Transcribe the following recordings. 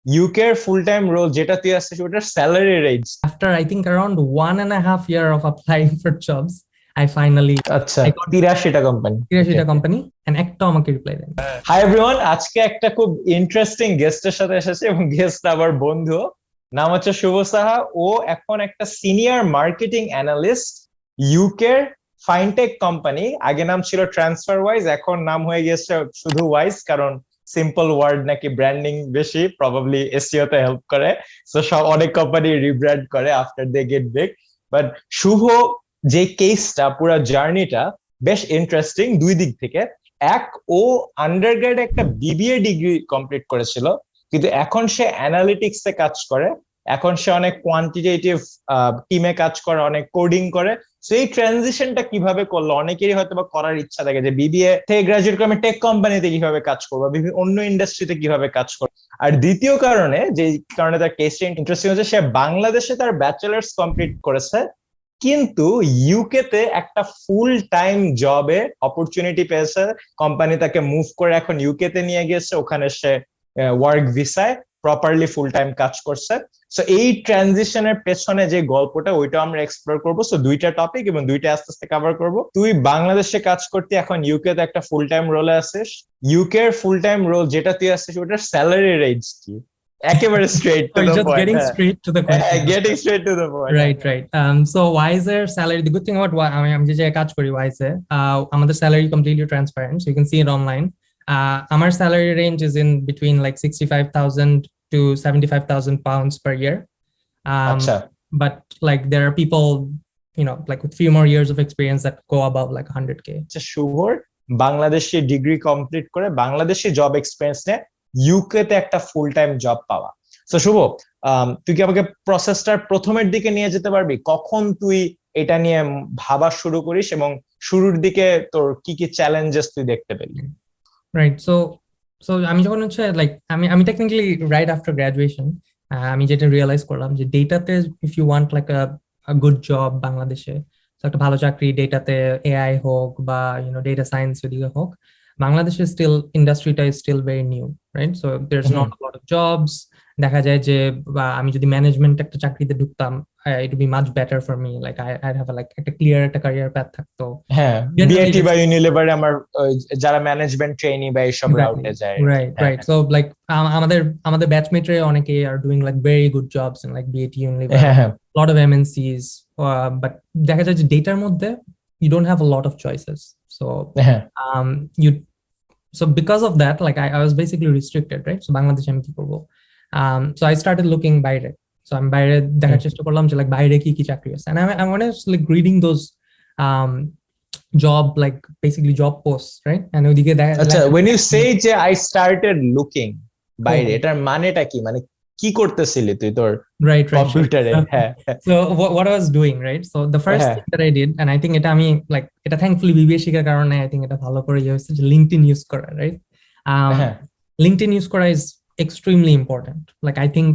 UK এর full time role যেটা তুই আসছিস ওটার salary range After I think around 1.5 year of applying for jobs, I finally আচ্ছা I got 83টা কোম্পানি। 83টা কোম্পানি and একটা আমাকে রিপ্লাই দেন। হাই এভরিওয়ান, আজকে একটা খুব ইন্টারেস্টিং গেস্টের সাথে এসেছে এবং গেস্ট আবার বন্ধু। নাম হচ্ছে শুভ সাহা। ও এখন একটা senior marketing analyst UK fintech company. আগে নাম ছিল ট্রান্সফার ওয়াইজ, এখন নাম হয়ে গেছে শুধু ওয়াইজ, কারণ সিম্পল ওয়ার্ড নাকি ব্র্যান্ডিং বেশি প্রবাবলি এসইও তে হেল্প করে। সো সব অনেক কোম্পানি রিব্র্যান্ড করে after they get big. But Shuvo যে কেসটা, পুরো জার্নিটা বেশ ইন্টারেস্টিং দুই দিক থেকে। এক, ও আন্ডারগ্রেড একটা বিবিএ ডিগ্রি কমপ্লিট করেছিল, কিন্তু এখন সে অ্যানালিটিক্স এ কাজ করে। এখন সে অনেক কোয়ান্টিটেটিভ টিমে কাজ করে, অনেক কোডিং করে। সো এই ট্রানজিশনটা কিভাবে করলো, অনেকেরই হয়তো বা করার ইচ্ছা থাকে যে বিবিএ থেকে গ্রাজুয়েট করে আমি টেক কোম্পানিতে কিভাবে কাজ করবো, বিভিন্ন অন্য ইন্ডাস্ট্রিতে কিভাবে কাজ করবো। আর দ্বিতীয় কারণে, যে কারণে তার কেসটা ইন্টারেস্টিং হচ্ছে, সে বাংলাদেশে তার ব্যাচেলার্স কমপ্লিট করেছে, কিন্তু ইউকে তে একটা ফুল টাইম জবে অপরচুনিটি পেয়েছে। কোম্পানি তাকে মুভ করে এখন ইউকে তে নিয়ে গেছে, ওখানে সে ওয়ার্ক ভিসায় প্রপারলি ফুল টাইম কাজ করছে। সো এই ট্রানজিশনের পেছনে যে গল্পটা, ওইটা আমরা এক্সপ্লোর করবো। সো দুইটা টপিক এবং দুইটা আস্তে আস্তে কভার করবো। তুই বাংলাদেশে কাজ করতে, এখন ইউকে তে একটা ফুল টাইম রোলে আছিস। ইউকে এর ফুল টাইম রোল যেটা তুই আসছিস ওটার স্যালারি রেঞ্জ কি? একেবারে straight to So the just point. getting straight to the question. Getting straight to the point. Right, right. So Wiser salary, the good thing about আমি যে জায়গায় কাজ করি Wiser, আমাদের salary completely transparent, so you can see it online. Our salary range is in between like 65,000 to 75,000 pounds per year. আচ্ছা But like there are people, like with few more years of experience that go above like 100K. শুভর বাংলাদেশে degree complete করে Bangladeshi job experience নিয়ে UK তে একটা full time job পাওয়া। তো শুভ, তুই কি আমাকে প্রসেসটার প্রথমের দিকে নিয়ে যেতে পারবি? কখন তুই এটা নিয়ে ভাবা শুরু করিস এবং শুরুর দিকে তোর কি কি চ্যালেঞ্জেস তুই দেখতে পেলি? Right. So আমি যখন হচ্ছে like আমি technically right after graduation, আমি যেটা রিয়েলাইজ করলাম যে ডেটাতে if you want like a good job বাংলাদেশে, তো একটা ভালো চাকরি ডেটাতে, এআই হোক বা ডেটা সায়েন্স ওদিকে হোক, বাংলাদেশে স্টিল ইন্ডাস্ট্রিটা is still very new, right? So there is not a lot of jobs. দেখা যায় যে বা আমি যদি ম্যানেজমেন্ট একটা চাকরিতে ঢুকতাম, it would be much better for me, like I have like একটা ক্লিয়ার একটা ক্যারিয়ার প্যাথ থাকতো। হ্যাঁ, বিআইটি বা ইউনিলিভারে আমার যারা ম্যানেজমেন্ট ট্রেনি বা এইসব রাউটে যায়। রাইট। সো লাইক আমাদের ব্যাচমেটরে অনেকে আর doing like very good jobs in like BAT, Unilever, lot of MNCs. But দেখা যায় যে ডেটার মধ্যে you don't have a lot of choices. So so because of that, like I was basically restricted, right? So Bangladesh আমি কি করব? So I started looking বাইরে। So আমি বাইরে দেখার চেষ্টা করলাম যে like বাইরে কি কি চাকরি আছে, and I'm honest, like reading those job, like basically job posts, right? And ওদিকে আচ্ছা, when you say যে I started looking বাইরে, এটার মানেটা কি? মানে কি করতেছিলি তুই তোর right কম্পিউটারে? হ্যাঁ, so what I was doing, right? So the first thing that I did, and I think এটা আমি like এটা thankfully বিবিএ শিখার কারণে I think এটা ভালো করে হয়েছে, যে LinkedIn use করা, right? LinkedIn use করা is extremely important. Like I think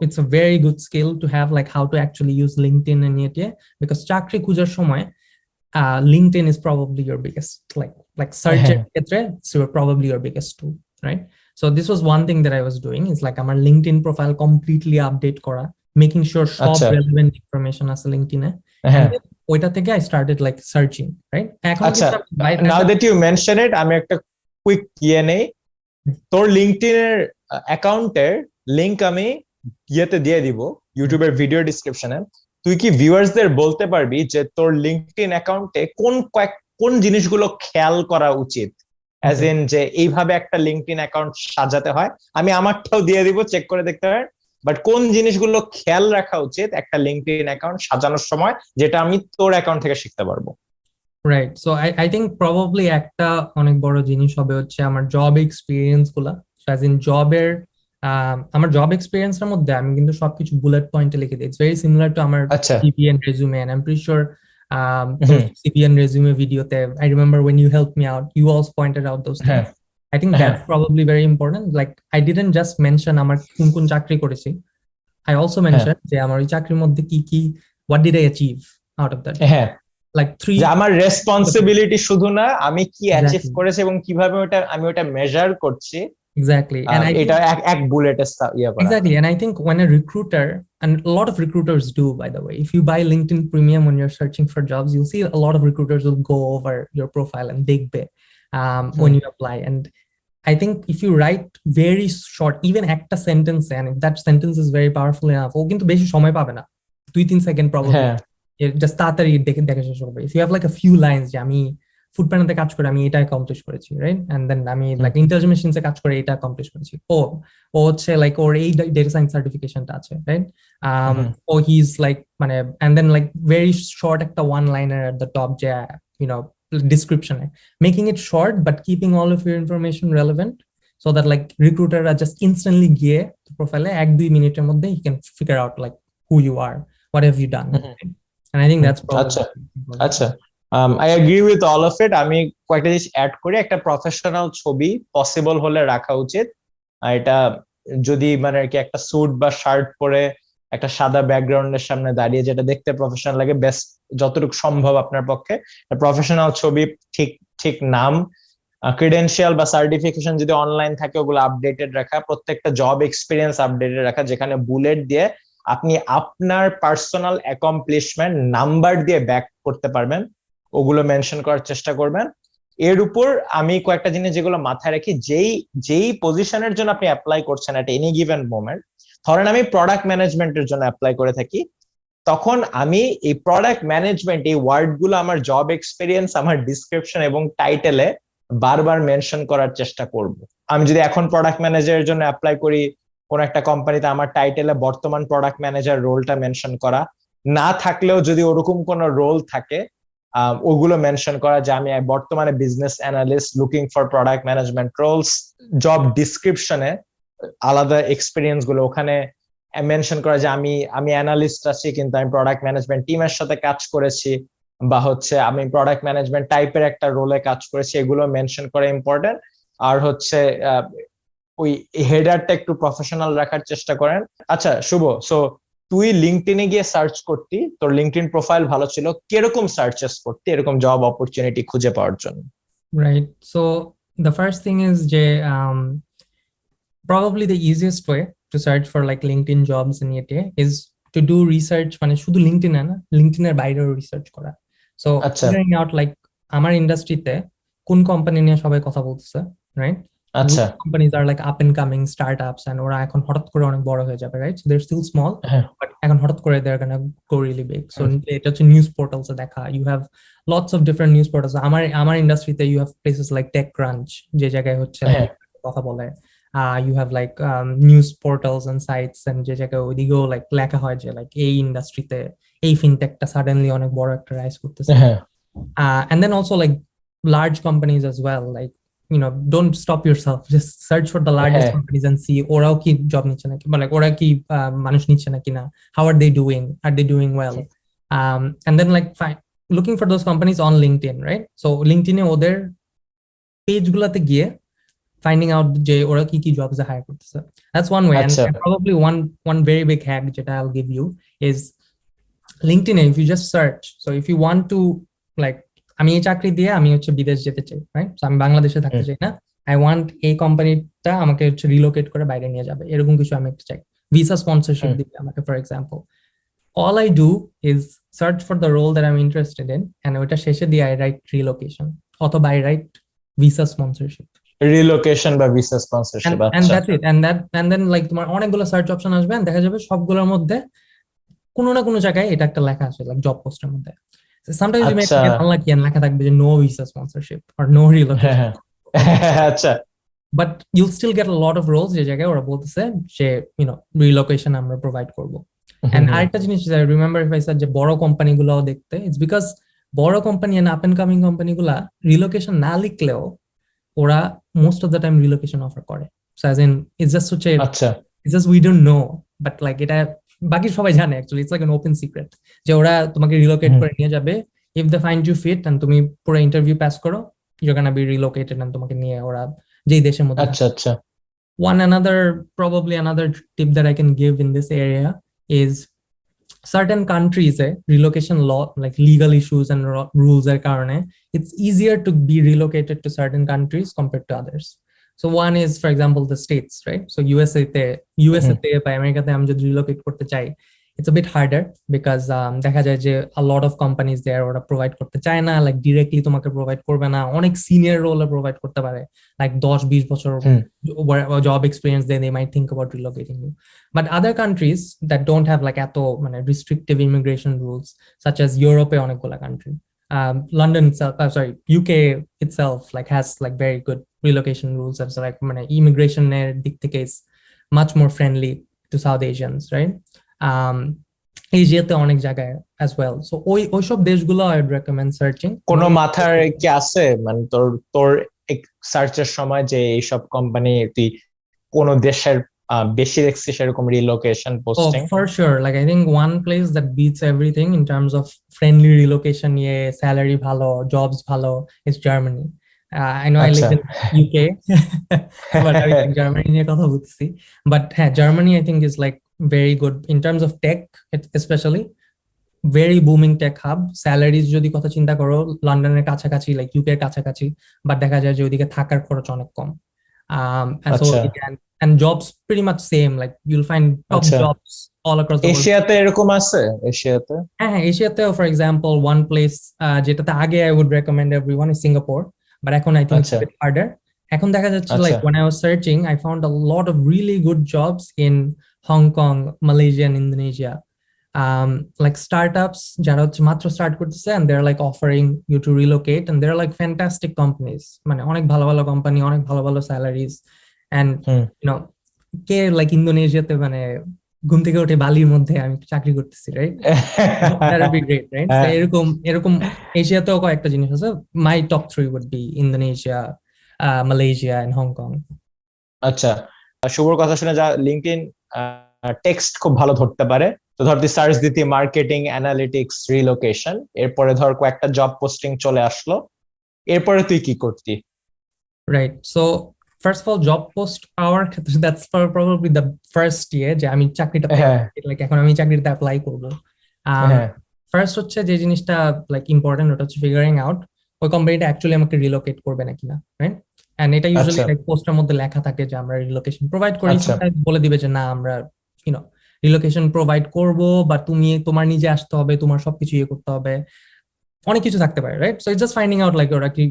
it's a very good skill to have, like how to actually use LinkedIn and it, because চাকরি খোঁজার সময় LinkedIn is probably your biggest, like search ক্ষেত্রে so probably your biggest tool, right? So this was one thing that I was doing, is like আমার LinkedIn profile completely update করা, making sure সব relevant information আছে LinkedIn A, and then ওইটা থেকে I started like searching, right? আচ্ছা, now that you mention it, আমি একটা quick নেই। তোর লিঙ্কডইন এর অ্যাকাউন্টের লিংক আমি ইয়েতে দিয়ে দিব, ইউটিউবের ভিডিও ডেসক্রিপশনে। তুই কি ভিউয়ার্সদের বলতে পারবি যে তোর লিঙ্কডইন অ্যাকাউন্টে কোন জিনিসগুলো খেয়াল করা উচিত, অ্যাজ ইন যে এইভাবে একটা লিঙ্কডইন অ্যাকাউন্ট সাজাতে হয়? আমি আমারটাও দিয়ে দিব, চেক করে দেখতে পারেন। বাট কোন জিনিসগুলো খেয়াল রাখা উচিত একটা লিঙ্কডইন অ্যাকাউন্ট সাজানোর সময়, যেটা আমি তোর অ্যাকাউন্ট থেকে শিখতে পারবো? Right. So I think probably একটা অনেক বড় জিনিস হবে হচ্ছে আমার জব এক্সপিরিয়েন্স গুলা। অ্যাজ ইন জবের আমার জব এক্সপিরিয়েন্সের মধ্যে আমি কিন্তু সবকিছু বুলেট পয়েন্টে লিখে দিই। ইটস ভেরি সিমিলার টু আমার CV and resume, and I am pretty sure CV and resume ভিডিওতে I remember when you helped me out, you also pointed out those things. I think that's probably very important. Like I didn't just mention আমার কোন চাকরি করেছি, I also mentioned যে আমার এই চাকরির মধ্যে কি what did I achieve out of that. Like আমার রেসপন্সিবিলিটি শুধু না, আমি কি অ্যাচিভ করেছি এবং কিভাবে আমি ওটা মেজার করছি, Exactly. And I এটা এক বুলেটে ইয়ে করা exactly. And I think when a recruiter, and a lot of recruiters do, by the way, if you buy LinkedIn Premium when you're searching for jobs, you'll see a lot of recruiters will go over your profile and dig bit when you apply. And I think if you write very short, even একটা sentence, and if that sentence is very powerful enough, ও কিন্তু বেশি সময় পাবে না, 2-3 second probably, হ্যাঁ just তাড়াতাড়ি দেখে দেখে শেষ করবে। If you have like a few lines যে আমি ফুড প্যানেতে কাজ করে আমি এটা অ্যাকমপ্লিশ করেছি, রাইট, এন্ড দেন আমি লাইক ইন্টেলিজেন্ট মেশিনসে কাজ করে এটা অ্যাকমপ্লিশ করেছি, ও ও হচ্ছে লাইক ওর এই ডেটা সায়েন্স সার্টিফিকেশনটা আছে, রাইট, ও হি ইজ লাইক মানে, and then like very short একটা one liner at the top যে ইউ নো ডিসক্রিপশনে, making it short but keeping all of your information relevant so that like recruiter are just instantly গিয়ে প্রোফাইলে 1-2 মিনিটের মধ্যে he can figure out like who you are, what have you done, and I think that's probably আচ্ছা I agree with all of it. আমি কয়েকটা জিনিস add করি। একটা প্রফেশনাল ছবি পসিবল হলে রাখা উচিত। এটা যদি মানে আর কি একটা স্যুট বা শার্ট পরে একটা সাদা ব্যাকগ্রাউন্ডের সামনে দাঁড়িয়ে যেটা দেখতে প্রফেশনাল লাগে, বেস্ট যতটুকু সম্ভব আপনার পক্ষে প্রফেশনাল ছবি, ঠিক ঠিক নাম, ক্রিডেন্সিয়াল বা সার্টিফিকেশন যদি অনলাইন থাকে ওগুলো আপডেটেড রাখা, প্রত্যেকটা জব এক্সপিরিয়েন্স আপডেটেড রাখা, যেখানে বুলেট দিয়ে আপনি আপনার পার্সোনাল অ্যাকমপ্লিশমেন্ট নাম্বার দিয়ে ব্যাক করতে পারবেন, ওগুলো মেনশন করার চেষ্টা করবেন। এর উপর আমি কয়েকটা জিনিস যেগুলো মাথায় রাখি, যেই পজিশনের জন্য আপনি অ্যাপ্লাই করছেন এট এনি গিভেন মোমেন্ট, ধরেন আমি প্রোডাক্ট ম্যানেজমেন্টের জন্য অ্যাপ্লাই করে থাকি, তখন আমি এই প্রোডাক্ট ম্যানেজমেন্ট এই ওয়ার্ড গুলো আমার জব এক্সপিরিয়েন্স, আমার ডিসক্রিপশন এবং টাইটেলে বারবার মেনশন করার চেষ্টা করব। আমি যদি এখন প্রোডাক্ট ম্যানেজারের জন্য অ্যাপ্লাই করি কোন একটা কোম্পানিতে, আমার টাইটেলে বর্তমান প্রোডাক্ট ম্যানেজার রোলটা মেনশন করা, না থাকলেও যদি ওরকম কোন রোল থাকে ওগুলো মেনশন করা, যে আমি বর্তমানে business analyst looking for product management roles, job ডিসক্রিপশনে আলাদা এক্সপিরিয়েন্স গুলো ওখানে মেনশন করা, যে আমি অ্যানালিস্ট আছি কিন্তু আমি প্রোডাক্ট ম্যানেজমেন্ট টিমের সাথে কাজ করেছি, বা হচ্ছে আমি প্রোডাক্ট ম্যানেজমেন্ট টাইপের একটা রোলে কাজ করেছি, এগুলো মেনশন করা ইম্পর্টেন্ট। আর হচ্ছে ওই হেডারটা একটু প্রফেশনাল রাখার চেষ্টা করেন। আচ্ছা শুভ, সো তুই লিঙ্কডইনে গিয়ে সার্চ করতি, তোর লিঙ্কডইন প্রোফাইল ভালো ছিল, কিরকম সার্চেস করতি এরকম জব অপরচুনিটি খুঁজে পাওয়ার জন্য? right. So the first thing is যে probably the easiest way to search for like LinkedIn jobs in ETA is to do research, মানে শুধু লিঙ্কডইন না, লিঙ্কডইনের বাইরেও রিসার্চ করা। সো ফিগারিং আউট লাইক আমার ইন্ডাস্ট্রিতে কোন কোম্পানি নিয়ে সবাই কথা বলতেছে, রাইট, আচ্ছা কোম্পানিজ আর like up and coming startups, and ওরা এখন হঠাৎ করে অনেক বড় হয়ে যাবে, right, so they are still small but এখন হঠাৎ করে they are gonna go really big. So এটা হচ্ছে নিউজ পোর্টালসে দেখা, you have lots of different news portals. আমার ইন্ডাস্ট্রিতে you have places like TechCrunch, যে জায়গায় হচ্ছে কথা বলে, you have like news portals and sites, and যে জায়গায় ওইদিকেও লাইক লেখা হয় যে লাইক এই ইন্ডাস্ট্রিতে এই ফিনটেকটা সাডেনলি অনেক বড় একটা রাইজ করতেছে। And then also like large companies as well, like you know, don't stop yourself, just search for the largest companies and see ওরাও কি জব নিচ্ছে নাকি, মানে ওরা কি মানুষ নিচ্ছে নাকি না, how are they doing well, and then like looking for those companies on LinkedIn, right? So LinkedIn এ ওদের পেজ গুলাতে গিয়ে finding out যে ওরা কি jobs hire করতেছে, that's one way. And probably one very big hack that I'll give you is LinkedIn. If you just search, so if you want to like আমি এই চাকরি দিয়ে আমি হচ্ছে বিদেশ যেতে চাই, রাইট, সো আমি বাংলাদেশে থাকতে চাই না, আই ওয়ান্ট এই কোম্পানিটা আমাকে হচ্ছে রিলোকেট করে বাইরে নিয়ে যাবে, এরকম কিছু আমি একটা চাই, ভিসা স্পন্সরশিপ দিবে আমাকে for example, all I do is search for the role that I'm interested in, and ওটা শেষে দিয়ে I write relocation অথবা I write visa sponsorship, relocation বা visa sponsorship. and that's it, and then like তোমার অনেকগুলো search option আসবে, দেখা যাবে সবগুলোর মধ্যে কোনো না কোনো জায়গায় এটা একটা লেখা আছে লাইক জব পোস্টের মধ্যে। Sometimes you may get unlucky and লেখা থাকবে যে no visa sponsorship or no relocation, আচ্ছা, but you'll still get a lot of roles যে জায়গায় ওরা বলতেছে যে you know relocation আমরা প্রোভাইড করব। And আরেকটা জিনিস I remember if I said যে বড় কোম্পানিগুলোও দেখতে, it's because বড় কোম্পানি and up and coming কোম্পানিগুলা রিলোকেশন না লিখলেও ওরা most of the time relocation offer করে, so as in it's just such a it's just we don't know, but like এটা বাকি সবাই জানে actually, it's like an open secret যে ওরা তোমাকে রিলোকেট করে নিয়ে যাবে if they find you fit and তুমি পুরো ইন্টারভিউ পাস করো, you're gonna be relocated and তোমাকে নিয়ে ওরা যেই দেশের মধ্যে। আচ্ছা probably another tip that I can give in this area is certain countries relocation law, like legal issues and rules এর কারণে it's easier to be relocated to certain countries compared to others. So one is, for example, the states, right? So USA তে বা আমেরিকাতে আমি যদি relocate করতে চাই, it's a bit harder because দেখা যায় যে a lot of companies there ওরা প্রোভাইড করতে চায় না, like directly তোমাকে প্রোভাইড করবে না, অনেক সিনিয়র রোলে প্রোভাইড করতে পারে, like 10-20 বছর job experience they might think about relocating you. But other countries that don't have like এত মানে restrictive immigration rules, such as Europe অনেকগুলা country, London itself, sorry, UK itself like has like very good relocation rules. That's like মানে immigration এর দিক থেকে is much more friendly to South Asians, right? এশিয়াতে অনেক জায়গায় as well. So ওইসব দেশগুলো I would recommend searching. কোনো মাথার কি আছে মানে তোর সার্চের সময় যে এইসব কোম্পানি তুই কোন দেশের বেশি দেখছিস সেরকম relocation posting? Oh, for sure. Like I think one place that beats everything in terms of friendly relocation, salary bhalo, jobs bhalo, is Germany. I know I live in UK, but I think Germany নিয়ে কথা বলতেছি. But Germany I think is like very good in terms of tech, especially very booming tech hub. Salaries যদি কথা চিন্তা করো লন্ডনের কাছাকাছি, like UK এর কাছাকাছি, but দেখা যায় যে ওইদিকে থাকার খরচ অনেক কম. And so and jobs pretty much same, like you'll find top jobs all across the world. এশিয়াতে এরকম আছে? এশিয়াতে এশিয়াতেও for example one place যেটাতে আগে I would recommend everyone is Singapore, but এখন I think it's a bit harder. এখন দেখা যাচ্ছে like when I was searching I found a lot of really good jobs in Hong Kong, Malaysia and Indonesia. Like startups যারা হচ্ছে মাত্র start করতেছে and they're like offering you to relocate, and they're like fantastic companies, মানে অনেক ভালো ভালো company, অনেক ভালো ভালো salaries, and you know K like ইন্দোনেশিয়াতে মানে ঘুম থেকে উঠে বালির মধ্যে আমি চাকরি করতেছি, right? that would be great, right? So এরকম এশিয়াতেও কয়েকটা জিনিস আছে. My top 3 would be Indonesia, Malaysia and Hong Kong. আচ্ছা, শুভর কথা শুনে যা লিঙ্কডইন টেক্সট খুব ভালো ধরতে পারে, তো ধর তুই সার্চ দিতি মার্কেটিং অ্যানালিটিক্স রিলোকেশন, এরপরে ধর কয়েকটা জব পোস্টিং চলে আসলো, এরপরে তুই কি করতি? Right, so first of all job post পাওয়ার ক্ষেত্রে that's probably the first year যে আমি চাকরিটা লাইক এখন আমি চাকরিটা অ্যাপ্লাই করব। ফার্স্ট হচ্ছে যে জিনিসটা লাইক ইম্পর্টেন্ট, ওটা হচ্ছে ফিগারিং আউট ওই কোম্পানিটা অ্যাকচুয়ালি আমাকে রিলোকেট করবে নাকি না, রাইট? এন্ড এটা ইউজুয়ালি লাইক পোস্টের মধ্যে লেখা থাকে যে আমরা রিলোকেশন প্রোভাইড করি, বলে দিবে যে না আমরা ইউনো রিলোকেশন প্রোভাইড করব, বা তুমি তোমার নিজে আসতে হবে, তোমার সবকিছু ইয়ে করতে হবে, অনেক কিছু থাকতে পারে, right? So it's just finding out like ওরা কি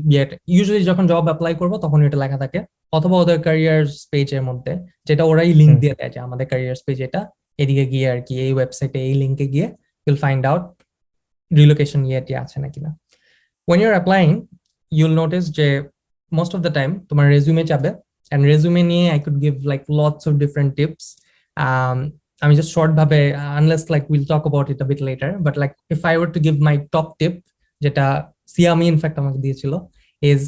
ইউজুয়ালি যখন জব অ্যাপ্লাই করবো তখন এটা লেখা থাকে, অথবা ওদের ক্যারিয়ার্স পেজের মধ্যে যেটা ওরাই লিঙ্ক দিয়ে দেয় যে আমাদের ক্যারিয়ার্স পেজ এটা, এদিকে গিয়ে আর কি এই ওয়েবসাইটে এই লিঙ্কে গিয়ে ইউল ফাইন্ড আউট রিলোকেশন ইয়েটি আছে নাকি না। when you're applying you'll notice যে most of the time তোমার রেজিউমে চাবে, and রেজিউমে নিয়ে I could give like lots of different tips. আমি just short ভাবে, unless like we'll talk about it a bit later, but like if I were to give my top tip যেটা সিয়ামি in fact আমাকে দিয়েছিল is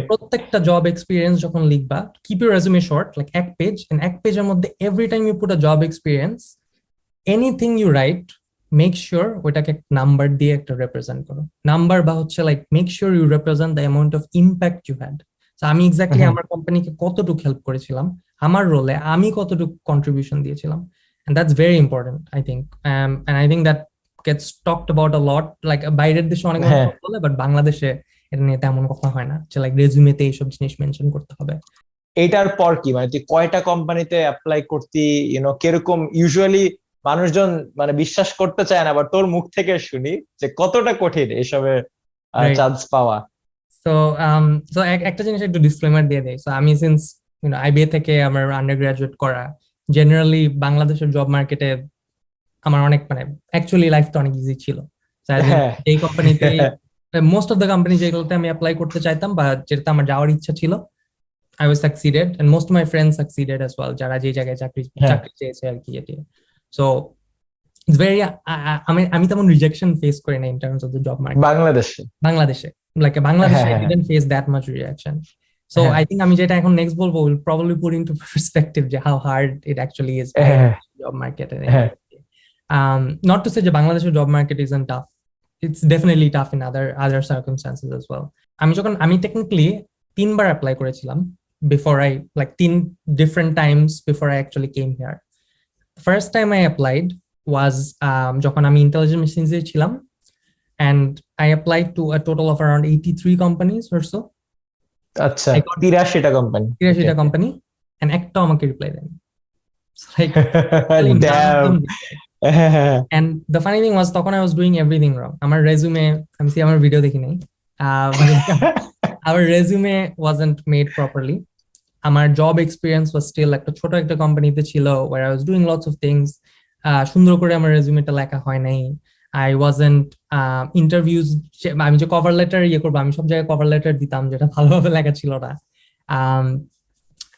প্রত্যেকটা job experience যখন লিখবা keep your resume short, like এক page, and এক পেজের মধ্যে every time you put a job experience anything you write make sure ওটাকে নাম্বার দিয়ে একটা রিপ্রেজেন্ট করো, নাম্বার বা হচ্ছে like make sure you represent the amount of impact you had. So আমি এক্স্যাক্টলি আমার কোম্পানিকে কতটুকু হেল্প করেছিলাম, আমার রোলে আমি কতটুকু কন্ট্রিবিউশন দিয়েছিলাম, and that's very important I think, and I think that gets talked about a lot, like বাইরের দেশে অনেক মানুষ বলে, বাট বাংলাদেশে এটা নিয়ে তেমন কথা হয় না যে লাইক রেজিউমেতে এইসব জিনিস মেনশন করতে হবে। এটার পর কি মানে তুই কয়টা কোম্পানিতে অ্যাপ্লাই করতি, কিরকম ইউজুয়ালি মানুষজন মানে বিশ্বাস করতে চায় না, আবার তোর মুখ থেকে শুনি যে কতটা কঠিন এসবে চান্স পাওয়া। সো একটা জিনিস একটু ডিসক্লেমার দিয়ে দেই, সো আমি সিন্স আইবিএ থেকে আমার আন্ডারগ্রাজুয়েট করা, জেনারেলি বাংলাদেশের জব মার্কেটে আমার অনেক মানে অ্যাকচুয়ালি লাইফটা অনেক ইজি ছিল। এই কোম্পানিতে মোস্ট অফ দ্য কোম্পানি যেগুলোতে আমি অ্যাপ্লাই করতে চাইতাম বা যেটাতে আমার যাওয়ার ইচ্ছা ছিল I was succeeded, and most of my friends succeeded as well যারা যে জায়গায় চাকরি চেয়েছে আর কি। So it's very আমি তেমন রিজেকশন ফেস করি না in terms of the job market বাংলাদেশে like Bangladesh I didn't face that much rejection. So I think আমি যেটা এখন নেক্সট বলবো will probably put into perspective যে how hard it actually is job market. Not to say যে বাংলাদেশের job market isn't tough, it's definitely tough in other circumstances as well. আমি technically 3 বার apply করেছিলাম before I like 3 different times before I actually came here. First time I applied was যখন আমি intelligent মেশিনসে ছিলাম, and I applied to a total of around 83 companies or so. আচ্ছা, I got 83টা company. 83টা company and একটা আমাকে reply দেয়নি। So, like really none of damn. them replied. And the funny thing was তখন I was doing everything wrong. আমার resume, আমি see আমার ভিডিও দেখি নাই, but our resume wasn't made properly. আমার job experience was still একটা ছোট একটা কোম্পানিতে ছিল where I was doing lots of things. সুন্দর করে আমার রেজুমেটা লেখা হয় নাই। I wasn't interviews, আমি যে কভার লেটার ইয়ে করবো, আমি সব জায়গায় কভার লেটার দিতাম যেটা ভালোভাবে লেখা ছিল না। Um,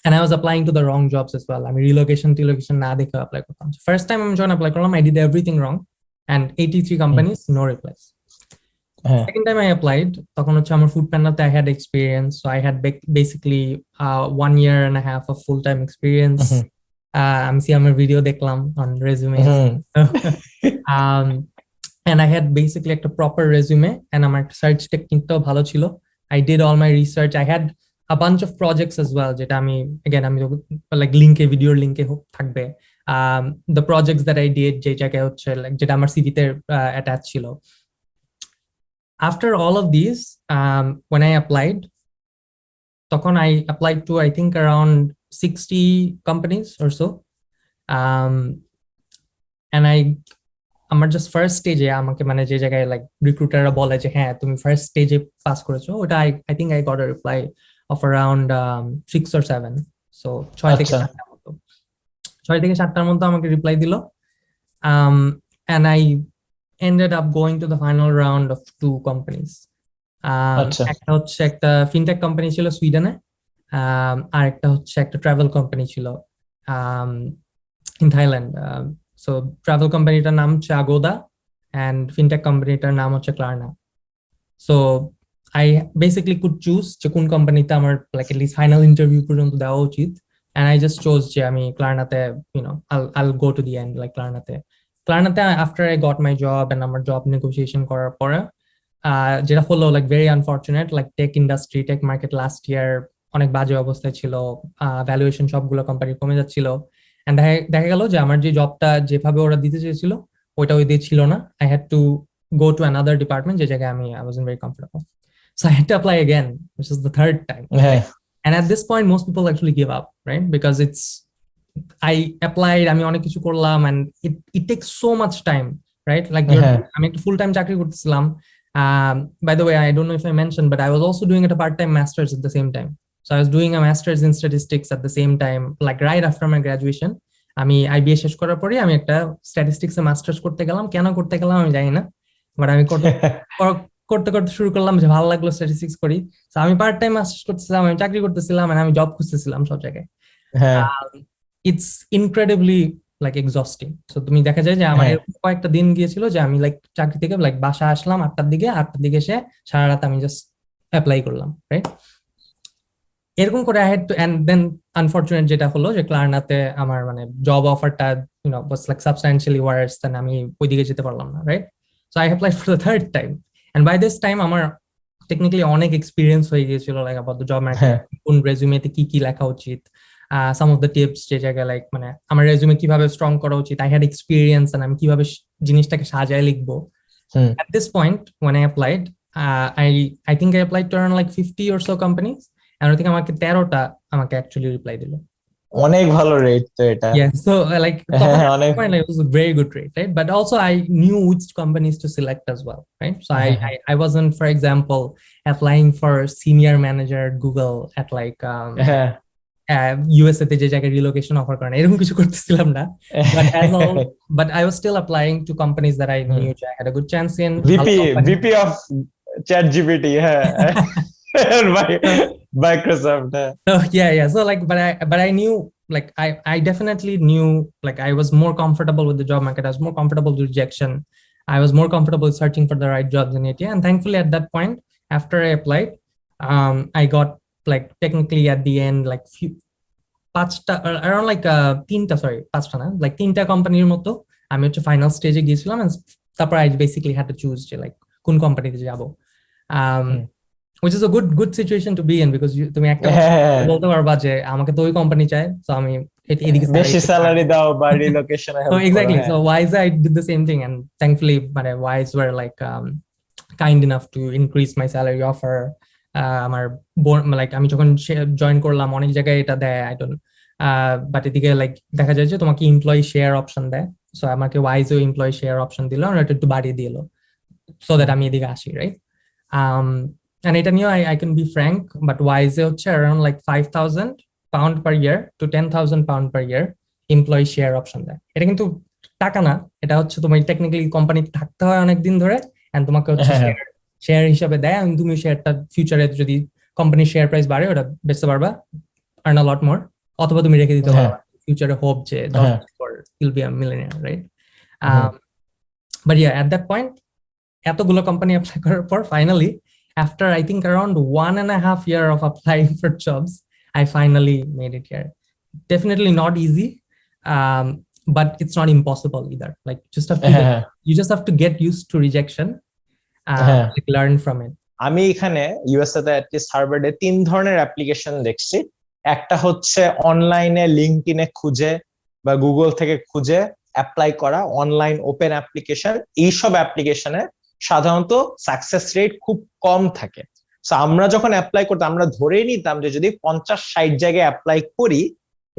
and I was applying to the wrong jobs as well. আমি relocation না দেখে apply করতাম। First time আমি যখন apply করলাম, I did everything wrong and 83 companies, no replies. Second time I applied, তখন হচ্ছে আমার food প্যান্ডাতে I had experience, so I had basically 1.5 years of full-time experience. আমি আমার ভিডিও দেখলাম on resume. um, and I had basically একটা proper resume and আমার search technique-টাও ভালো ছিল. I did all my research. I had a bunch of projects as well, যেটা আমি again আমি like লিংকে, ভিডিওর লিংকে থাকবে, the projects that I did যে জায়গায় হচ্ছে like যেটা আমার CV-তে attach ছিল. After all of these, when I applied, তখন I applied to I think around 60 companies or so, and আমার জাস্ট ফার্স্ট স্টেজে আমাকে মানে যে জায়গায় লাইক রিক্রুটাররা বলে যে হ্যাঁ তুমি ফার্স্ট স্টেজে পাস করেছো, ওটা I think I got a reply of around 6 or 7, so 6 থেকে 7টার মতো, 6 থেকে 7টার মতো আমাকে রিপ্লাই দিল, and I ended up going to the final round of 2 companies. একটা হচ্ছে একটা ফিনটেক কোম্পানি ছিল সুইডেনে, আর একটা হচ্ছে একটা ট্রাভেল কোম্পানি ছিল ইন থাইল্যান্ড। সো ট্রাভেল কোম্পানিটার নাম হচ্ছে আগোদা and ফিনটেক কোম্পানিটার নাম হচ্ছে Klarna. So I basically could choose যে কোন কোম্পানিতে আমার like at least final interview পর্যন্ত দেওয়া উচিত, and I just chose যে আমি ক্লারনাতে, I'll go to the end, like ক্লারনাতে after I got my job and আমার জব নেগোসিয়েশন করার পরে যেটা হলো like very unfortunate, like tech industry, tech market last year অনেক বাজে অবস্থায় ছিল, ভ্যালুয়েশন সবগুলো কোম্পানির কমে যাচ্ছিল, এন্ড দেখা গেল যে আমার যে জবটা যেভাবে ওরা দিতে চেয়েছিল ওইটা ওই দিয়ে ছিল না। I had to go to another department যে জায়গায় I wasn't very comfortable, so I had to apply again, which is the third time. And at this point most people actually give up, right? Because I applied, আমি অনেক কিছু করলাম, and it takes so much time, right? Like আমি একটা full time চাকরি করতেছিলাম. By the way, I don't know if I mentioned, but I was also doing a part-time master's at the same time. So I was doing a master's in statistics at the same time, like right after my graduation. আমি IBA শেষ করার পরে আমি একটা স্ট্যাটিস্টিক্সে masters করতে গেলাম। কেন করতে গেলাম আমি জানি না, বাট আমি করতে করতে শুরু করলাম যে ভালো লাগলো স্ট্যাটিস্টিক্স করি। তো আমি পার্ট টাইম মাস্টার্স করতেছিলাম, আমি চাকরি করতেছিলাম, আর আমি জব খুঁজতেছিলাম সব জায়গায়। It's incredibly like exhausting. So তুমি দেখা যায় যে আমার কয়েকটা দিন গিয়েছিল যে আমি লাইক চাকরি থেকে লাইক বাসা আসলাম 8টার দিকে এসে সারা রাত আমি জাস্ট অ্যাপ্লাই করলাম, রাইট? এরকম করে I had to, and then unfortunate যেটা হলো যে ক্লারনাতে আমার মানে জব অফারটা was like substantially worse than আমি ওইদিকে যেতে পারলাম না, right? So I applied for the third time, and by this time আমার টেকনিক্যালি অনেক এক্সপিরিয়েন্স হয়ে গিয়েছিল like about the job market, কোন রেজুমেতে কি লেখা উচিত, some of the tips যে জায়গায় লাইক মানে আমার রেজুমে কিভাবে স্ট্রং করা উচিত, I had experience, and আমি কিভাবে জিনিসটাকে সাজায় লিখবো। At this point when I applied, I think I applied to around like 50 or so companies, and I think আমাকে 13টা আমাকে অ্যাকচুয়ালি রিপ্লাই দিল। অনেক ভালো রেট তো এটা। Yeah, so like it was a very good rate, right? But also I knew which companies to select as well, right? So I wasn't, for example, applying for senior manager at Google at like USA তে যে জায়গায় relocation offer করে না, এরকম কিছু করতেছিলাম না, but I was still applying to companies that I knew I had a good chance in. VP of ChatGPT, Microsoft. Oh yeah. So like, but I knew, like I definitely knew, like I was more comfortable with the job market. I was more comfortable with rejection. I was more comfortable searching for the right jobs in it. And thankfully at that point, after I applied, I got like technically at the end like around like পাঁচটা না, like 3টা কোম্পানির মতো আমি হচ্ছে final স্টেজে গিয়েছিলাম, and তারপর I basically had to choose যে like কোন কোম্পানিতে যাব, which is a good situation to be in, because তুমি একটা বলতে পারবা যে আমাকে তো ওই কোম্পানি চাই, সো আমি এদিকে বেশি স্যালারি দাও বা রিলোকেশনে হেল্প করো। So exactly, so Wise I did the same thing, and thankfully Wise were like kind enough to increase my salary offer, আমার লাইক আমি যখন জয়েন করলাম অনেক জায়গায় এটা দেয় আই ডোন্ট বাট এদিকে লাইক দেখা যায় যে তোমাকে এমপ্লয়ি শেয়ার অপশন দেয়, সো আমাকে ওয়াইজও এমপ্লয়ি শেয়ার অপশন দিল আর এটা একটু বাড়িয়ে দিল সো দ্যাট আমি এদিকে আসি, রাইট? and এটা নিয়ে I can be frank, but wise হচ্ছে around like 5,000 pound per year to 10,000 pound per year employee share option দেয়। এটা কিন্তু টাকা না, এটা হচ্ছে তোমার টেকনিক্যালি কোম্পানিতে থাকতে হয় অনেকদিন ধরে এন্ড তোমাকে হচ্ছে শেয়ার হিসাবে দেয়, এবং তুমি শেয়ারটা ফিউচারে যদি কোম্পানির শেয়ার প্রাইস বাড়ে ওটা বেচতে পারবা, আর্ন আ লট মোর, অথবা তুমি রেখে দিতে পারবা ফিউচারে হোপ যে 10 বছর পর you'll be a millionaire, right? But yeah, at that point এতগুলো কোম্পানি অ্যাপ্লাই করার পর finally after I think around 1.5 year of applying for jobs, I finally made it here. Definitely not easy, but it's not impossible either. Like you just have to get used to rejection, like learn from it. আমি এখানে USA তে at least হার্ভার্ডে 3 ধরনের application দেখছি। একটা হচ্ছে অনলাইনে লিঙ্কডইনে খুঁজে বা গুগল থেকে খুঁজে অ্যাপ্লাই করা অনলাইন ওপেন অ্যাপ্লিকেশন। এইসব অ্যাপ্লিকেশনে সাধারণত সাকসেস রেট খুব কম থাকে। সো আমরা যখন অ্যাপ্লাই করতাম আমরা ধরেই নিতাম যে যদি 50-60 জায়গায় অ্যাপ্লাই করি,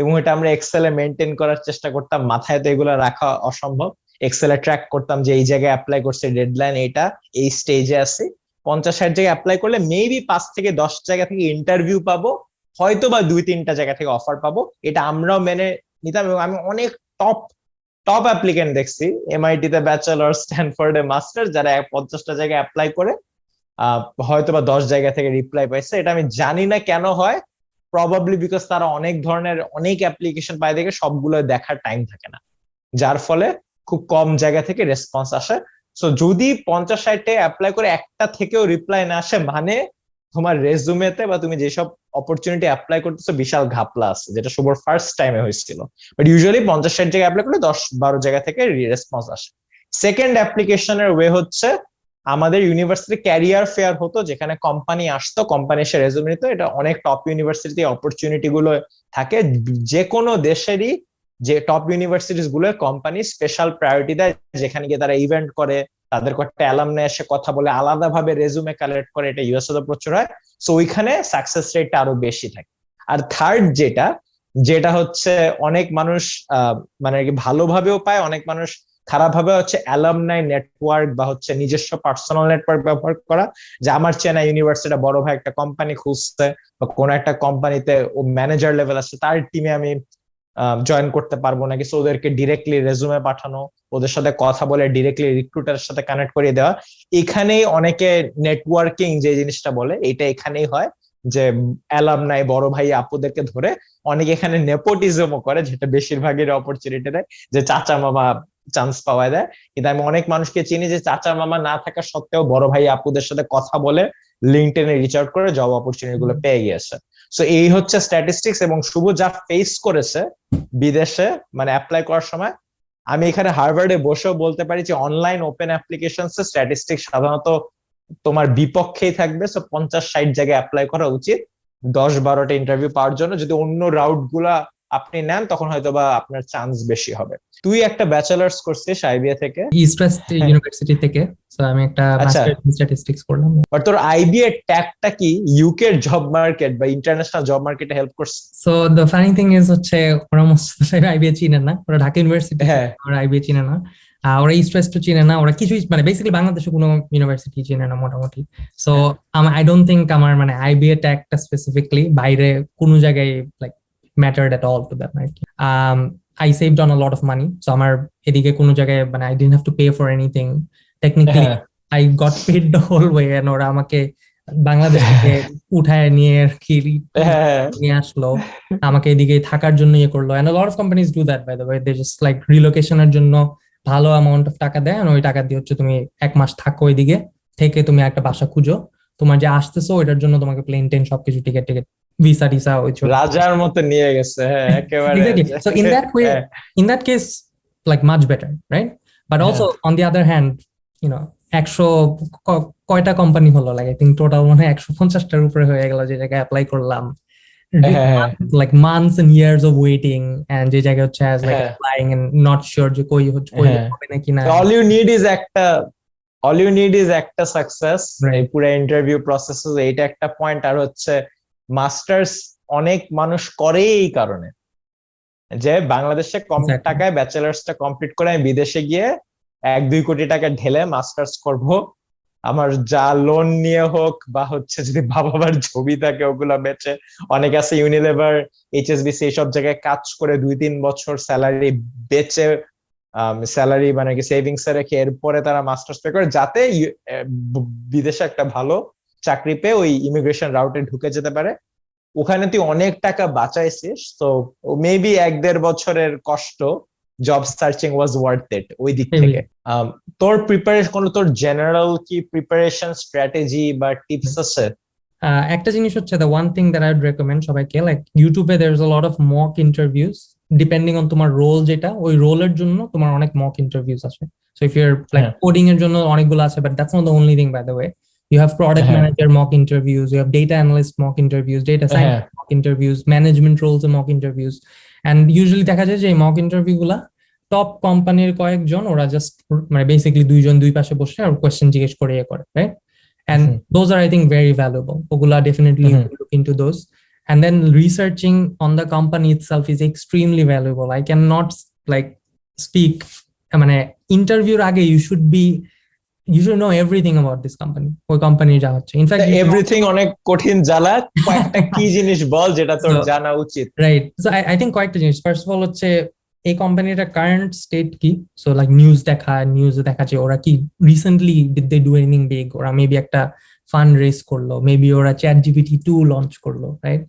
এবং এটা আমরা এক্সেলে মেনটেন করার চেষ্টা করতাম, মাথায় তো এগুলো রাখা অসম্ভব, এক্সেলে ট্র্যাক করতাম যে এই জায়গায় অ্যাপ্লাই করছে, ডেডলাইন এটা, এই স্টেজে আছে। 50-60 জায়গায় অ্যাপ্লাই করলে মেবি 5 থেকে 10 জায়গা থেকে ইন্টারভিউ পাবো, হয়তো বা 2-3টা জায়গা থেকে অফার পাবো, এটা আমরাও মেনে নিতাম। এবং আমি অনেক টপ অ্যাপ্লিকেন্ট দেখছি, এমআইটি তে ব্যাচেলর, স্ট্যানফোর্ডে মাস্টার, যারা 50টা জায়গায় অ্যাপ্লাই করে হয়তো বা 10 জায়গা থেকে রিপ্লাই পাইছে। এটা আমি জানি না কেন হয়, প্রবাবলি বিকজ তারা অনেক ধরনের অনেক অ্যাপ্লিকেশন পায় দেখে সবগুলো দেখার টাইম থাকে না, যার ফলে খুব কম জায়গা থেকে রেসপন্স আসে। সো যদি 50-60 অ্যাপ্লাই করে একটা থেকেও রিপ্লাই না আসে, মানে তোমার রেজুমেতে বা তুমি যেসব অপরচুনিটি অ্যাপ্লাই করতেছো বিশাল ঘাপলা আছে, যেটা শুভর ফার্স্ট টাইমে হয়েছিল। বাট ইউজুয়ালি 50-60 জায়গায় অ্যাপ্লাই করলে 10-12 জায়গা থেকে রেসপন্স আসে। সেকেন্ড অ্যাপ্লিকেশনের ওয়ে হচ্ছে আমাদের ইউনিভার্সিটি ক্যারিয়ার ফেয়ার হতো, যেখানে কোম্পানি আসতো, কোম্পানি এসে রেজুমে নিত। এটা অনেক টপ ইউনিভার্সিটি অপরচুনিটি গুলো থাকে, যে কোনো দেশেরই যে টপ ইউনিভার্সিটিস গুলো কোম্পানি স্পেশাল প্রায়োরিটি দেয়, যেখানে গিয়ে তারা ইভেন্ট করে, তাদের একটা অ্যালামনে এসে কথা বলে, আলাদাভাবে রেজুমে কালেক্ট করে, এটা ইউএসএ তে প্রচুর হয়। সো ওইখানে সাকসেস রেটটা আরো বেশি থাকে। আর থার্ড যেটা হচ্ছে অনেক মানুষ মানে ভালোভাবেও পায়, অনেক মানুষ খারাপ ভাবে হচ্ছে অ্যালামনাই নেটওয়ার্ক বা হচ্ছে নিজস্ব পার্সোনাল নেটওয়ার্ক ব্যবহার করা। যে আমার চেনা ইউনিভার্সিটি বড় ভাই একটা কোম্পানি খুঁজছে বা কোনো একটা কোম্পানিতে ও ম্যানেজার লেভেল আছে, তার টিমে আমি জয়েন করতে পারবো নাকি, সো ওদেরকে ডিরেক্টলি রেজুমে পাঠানো, ওদের সাথে কথা বলে ডিরেক্টলি রিক্রুটারের সাথে কানেক্ট করিয়ে দেওয়া। এখানেই অনেকে নেটওয়ার্কিং যে জিনিসটা বলে এটা এখানেই হয়, যে অ্যালামনাই বড় ভাই আপুদেরকে ধরে অনেকে এখানে নেপোটিজমও করে, যেটা বেশিরভাগের অপরচুনিটি দেয়, যে চাচা মামা চান্স পাওয়া যায়। কিন্তু আমি অনেক মানুষকে চিনি যে চাচা মামা না থাকা সত্ত্বেও বড় ভাই আপুদের সাথে কথা বলে লিঙ্কডইনে রিচ আউট করে জব অপরচুনিটি গুলো পেয়ে গিয়েছে। সো এই হচ্ছে স্ট্যাটিস্টিক্স। এবং শুভ যা ফেস করেছে বিদেশে মানে অ্যাপ্লাই করার সময়, আমি এখানে হার্ভার্ডে বসেও বলতে পারি যে অনলাইন ওপেন অ্যাপ্লিকেশনস এর স্ট্যাটিস্টিক্স সাধারণত তোমার বিপক্ষেই থাকবে। সো 50-60 জায়গায় অ্যাপ্লাই করা উচিত 10-12টা ইন্টারভিউ পাওয়ার জন্য। যদি অন্য রাউট গুলা আপনি নেন তখন হয়তো বা আপনার চান্স বেশি হবে। তুই একটা ব্যাচেলার্স করছিস আইবিএ থেকে, ইস্ট ওয়েস্ট ইউনিভার্সিটি থেকে, সো আমি একটা মাস্টার ইন স্ট্যাটিস্টিক্স করলাম। আর তোর আইবিএ ট্যাগটা কি ইউকে এর জব মার্কেট বা ইন্টারন্যাশনাল জব মার্কেটে হেল্প করছে? So the funny thing is হচ্ছে ওরা মোস্ট আইবিএ চিনে না, ওরা ঢাকা ইউনিভার্সিটি, ওরা আইবিএ চিনে না, ওরা ইস্ট ওয়েস্ট চিনে না, ওরা কিছুই মানে বেসিক্যালি বাংলাদেশে কোনো ইউনিভার্সিটি চিনে না মোটামুটি। সো আই ডোন্ট থিঙ্ক আমার মানে আইবিএ ট্যাগটা স্পেসিফিকলি বাইরে কোনো জায়গায় like mattered at all to that, right? I saved on a lot of money, so আমার এদিকে কোনো জায়গায় মানে I didn't have to pay for anything technically. I got paid the whole way, and ওরা আমাকে বাংলাদেশ থেকে উঠায় নিয়ে আর কি নিয়ে আসলো, আমাকে এদিকে থাকার জন্য ইয়ে করলো। and a lot of companies do that by the way, they just like relocation এর জন্য ভালো অ্যামাউন্ট অফ টাকা দেয়, আর ওই টাকা দিয়ে হচ্ছে তুমি 1 মাস থাকো ওইদিকে, থেকে তুমি একটা বাসা খুঁজো, তোমার যে আসতেছো ওইটার জন্য তোমাকে প্লেন টেন সবকিছু টিকিট ভিসা টিসা ওই রাজার মতো নিয়ে গেছে। হ্যাঁ একেবারে। So in that case like much better, right? But also on the other hand, you know, 100 কয়টা কোম্পানি হলো, like I think total মানে 150টার উপরে হয়ে গেল যে জায়গায় অ্যাপ্লাই করলাম, like months and years of waiting, and যে জায়গায় হচ্ছে as like applying and not sure যে কই হবে নাকি না। All you need is একটা অল ইউ নিড ইজ একটা সাকসেস, এই Right. পুরো ইন্টারভিউ প্রসেস, এইটা একটা পয়েন্ট। আর হচ্ছে মাস্টার্স অনেক মানুষ করে এই কারণে যে বাংলাদেশে কম Exactly. টাকায় ব্যাচেলার্সটা কমপ্লিট করে আমি বিদেশে গিয়ে 1-2 কোটি টাকা ঢেলে মাস্টার্স করব, আমার যা লোন নিয়ে হোক বা হচ্ছে যদি বাবার ছবি থাকে ওগুলা বেচে, অনেকে আছে ইউনিলেভার, এইচএসবিসি এইসব জায়গায় কাজ করে 2-3 বছর স্যালারি বেচে, স্যালারি মানে কি সেভিংস এ রেখে এরপরে তারা মাস্টার্স পে করে যাতে বিদেশে একটা ভালো চাকরি পেয়ে ওই ইমিগ্রেশন রাউটে ঢুকে যেতে পারে। ওখানে তুই অনেক টাকা বাঁচাইছিস, তো মেবি 1-1.5 বছরের কষ্ট job searching was worth it ওই দিক Maybe. থেকে। তোর প্রিপারেশন কোন, তোর জেনারেল কি প্রিপারেশন স্ট্র্যাটেজি বা টিপস আছে? একটা জিনিস হচ্ছে the one thing that I would recommend সবাইকে, like ইউটিউবে there's a lot of mock interviews depending on তোমার রোল, যেটা ওই রোলের জন্য তোমার অনেক mock interviews আছে। So if you're like coding এর জন্য অনেকগুলো আছে, but that's not the only thing by the way. You have product manager mock interviews, you have data analyst mock interviews, data scientist mock interviews, management roles mock interviews, and usually দেখা যায় যে এই mock interview গুলা top কোম্পানির কয়েকজন, ওরা just মানে basically দুইজন দুই পাশে বসে আর কোয়েশ্চেন জিজ্ঞেস করে করে, right? And those are, I think, very valuable. Ogula definitely look into those. And then researching on the company itself is extremely valuable. I cannot like speak. I mean, interview age you should know everything about this company. ওই company যা হচ্ছে। In fact, everything অনেক কঠিন জ্বালা, কয়েকটা কি জিনিস বল যেটা তোর জানা উচিত। Right. So I think কয়েকটা জিনিস। First of all হচ্ছে এই কোম্পানিটা কারেন্ট স্টেট কি, সো লাইক নিউজ দেখা যে ওরা কি recently did they do anything big, ওরা মেবি একটা ফান্ড রেজ করলো, মেবি ওরা চ্যাট জিপিটি 2 লঞ্চ করলো, রাইট?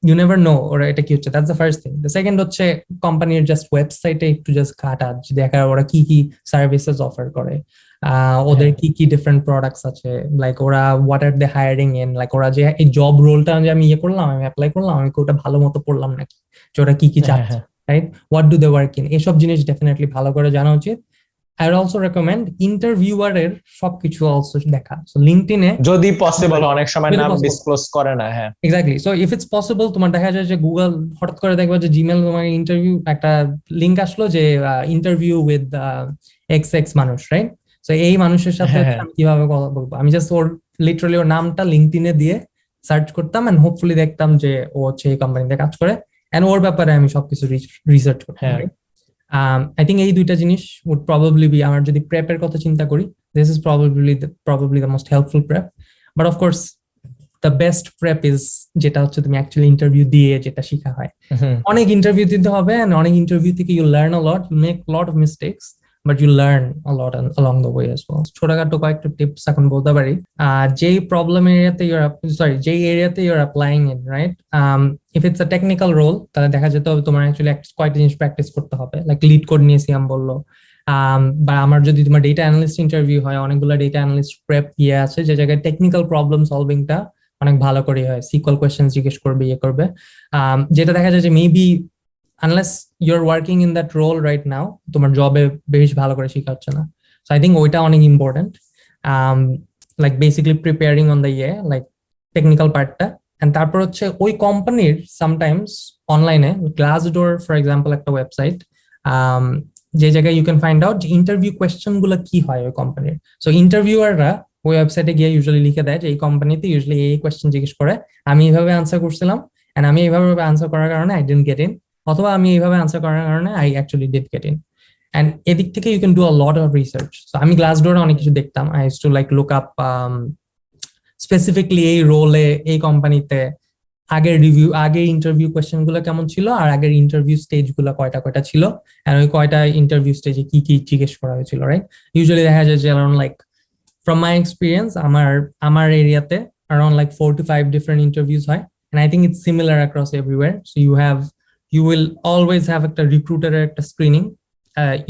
ইউ নেভার নো ওরা এটা কি হচ্ছে। That's the first thing. The second হচ্ছে কোম্পানির জাস্ট ওয়েবসাইটে একটু জাস্ট ঘাটা, দেখা ওরা কি কি সার্ভিসেস অফার করে, ওদের কি কি ডিফারেন্ট প্রোডাক্টস আছে, লাইক ওরা what are they hiring in, like ওরা যে এই জব রোলটা যে আমি করলাম, আমি অ্যাপ্লাই করলাম, আমি ওটা ভালো মতো পড়লাম নাকি, যে ওরা কি কি চাচ্ছে, right? What do they work in, এসব জিনিস ডেফিনেটলি ভালো করে জানা উচিত। I would also recommend ইন্টারভিউয়ারের সবকিছু অলসো দেখা। সো লিঙ্কডইনে যদি পসিবল, অনেক সময় নাম ডিসক্লোজ করে না। হ্যাঁ, exactly. So if it's possible, তোমার দেখা যায় যে গুগল হঠাৎ করে দেখবা যে জিমেল তোমার ইন্টারভিউ একটা লিঙ্ক আসলো যে ইন্টারভিউ উইথ এক্স মানুষ, রাইট? সো এই মানুষের সাথে আমি কিভাবে কথা বলবো, আমি জাস্ট ওর লিটারালি ওর নামটা লিঙ্কডইনে দিয়ে সার্চ করতাম এন্ড হোপফুলি দেখতাম যে ও হচ্ছে এই কোম্পানিতে কাজ করে, এন্ড ওর ব্যাপারে আমি সবকিছু রিসার্চ করতাম। I think এই দুইটা জিনিস would probably be, আমার যদি প্রেপের কথা চিন্তা করি, this is probably the most helpful prep. But of course the best prep is যেটা হচ্ছে তুমি অ্যাকচুয়ালি ইন্টারভিউ দিয়ে যেটা শেখা হয়। অনেক ইন্টারভিউ দিতে হবে, and অনেক ইন্টারভিউ থেকে you learn a lot, you make a lot of mistakes, but you learn a lot along the way as well. ছোটখাটো কয়েকটা টিপস এখন বলতে পারি। যেই প্রবলেম এরিয়াতে যেই এরিয়াতে you're applying in, right? If it's a technical role, তাহলে দেখা যেতে হবে তোমার অ্যাকচুয়ালি কয়েকটা জিনিস প্র্যাকটিস করতে হবে, লাইক লিড কোড নিয়ে সিয়াম বললো। বা আমার যদি তোমার ডেটা অ্যানালিস্ট ইন্টারভিউ হয়, অনেকগুলো ডেটা অ্যানালিস্ট প্রেপ ইয়ে আছে যে জায়গায় টেকনিক্যাল প্রবলেম সলভিংটা অনেক ভালো করে হয়, সিকিউএল কোয়েশ্চেন জিজ্ঞেস করবে, করবে, যেটা দেখা যায় যে maybe unless you're working in that role right now, তোমার জবে বেশ ভালো করে শেখা হচ্ছে না। So I think ওইটা অনেক important, like basically preparing on the like technical পার্টটা। এন্ড তারপর হচ্ছে ওই কোম্পানির সামটাইমস অনলাইনে গ্লাসডোর ফর এক্সাম্পল একটা ওয়েবসাইট, যে জায়গায় ইউ ক্যান ফাইন্ড আউট যে ইন্টারভিউ কোয়েশ্চেন গুলো কি হয় ওই কোম্পানির। সো ইন্টারভিউয়াররা ওই ওয়েবসাইটে গিয়ে ইউজুয়ালি লিখে দেয় যে এই কোম্পানিতে ইউজুয়ালি এই কোয়েশ্চেন জিজ্ঞেস করে, আমি এইভাবে আনসার করছিলাম এন্ড আমি এইভাবে আনসার করার কারণে আই ডিডন্ট গেট ইন, অথবা আমি এইভাবে আনসার করার কারণে I actually did get in. And এদিক থেকে you can do a lot of research. So আমি গ্লাসডোরে অনেক কিছু দেখতাম, I used to like look up specifically এই রোলে এই কোম্পানিতে আগের ইন্টারভিউ কোয়েশ্চেন গুলো কেমন ছিল, আর আগের ইন্টারভিউ স্টেজ গুলো কয়টা ছিল, আর ওই কয়টা ইন্টারভিউ স্টেজে কি কি জিজ্ঞেস করা হয়েছিল, রাইট? ইউজুয়ালি দেখা যায় যে around like from my experience আমার এরিয়াতে around like 4 to 5 different interviews হয়, and I think it's similar across everywhere. So you will always have একটা রিক্রুটারের একটা screening,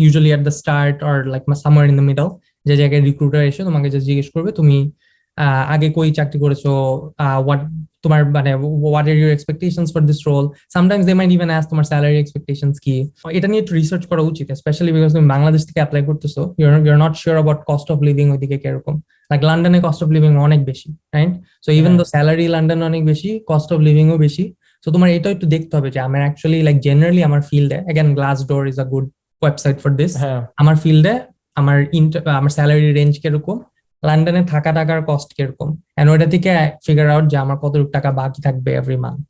usually at the start or like somewhere in the middle, যে জায়গায় recruiter এসে তোমাকে যে জিজ্ঞেস করবে তুমি আগে কই চাকরি করেছো, what তোমার মানে what are your expectations for this role. Sometimes they might even ask তোমার salary expectations কি। এটা নিয়ে একটু রিসার্চ করা উচিত, স্পেশালি বিকজ তুমি বাংলাদেশ থেকে অ্যাপ্লাই করতেছো, you're not sure about cost of living ওইদিকে কিরকম, লাইক লন্ডনে কস্ট অফ লিভিং অনেক বেশি, right? So even though salary London অনেক বেশি, কস্ট অফ লিভিংও বেশি। সো তোমার এটাও একটু দেখতে হবে যে আমার অ্যাকচুয়ালি লাইক জেনারেলি আমার ফিল্ডে, again Glassdoor is a good website for this, আমার ফিল্ডে আমার স্যালারি রেঞ্জ কিরকম, লন্ডনে থাকা টাকার কস্ট কিরকম, এন্ড ওইটা থেকে ফিগার আউট যে আমার কত টাকা বাকি থাকবে এভরি মান্থ।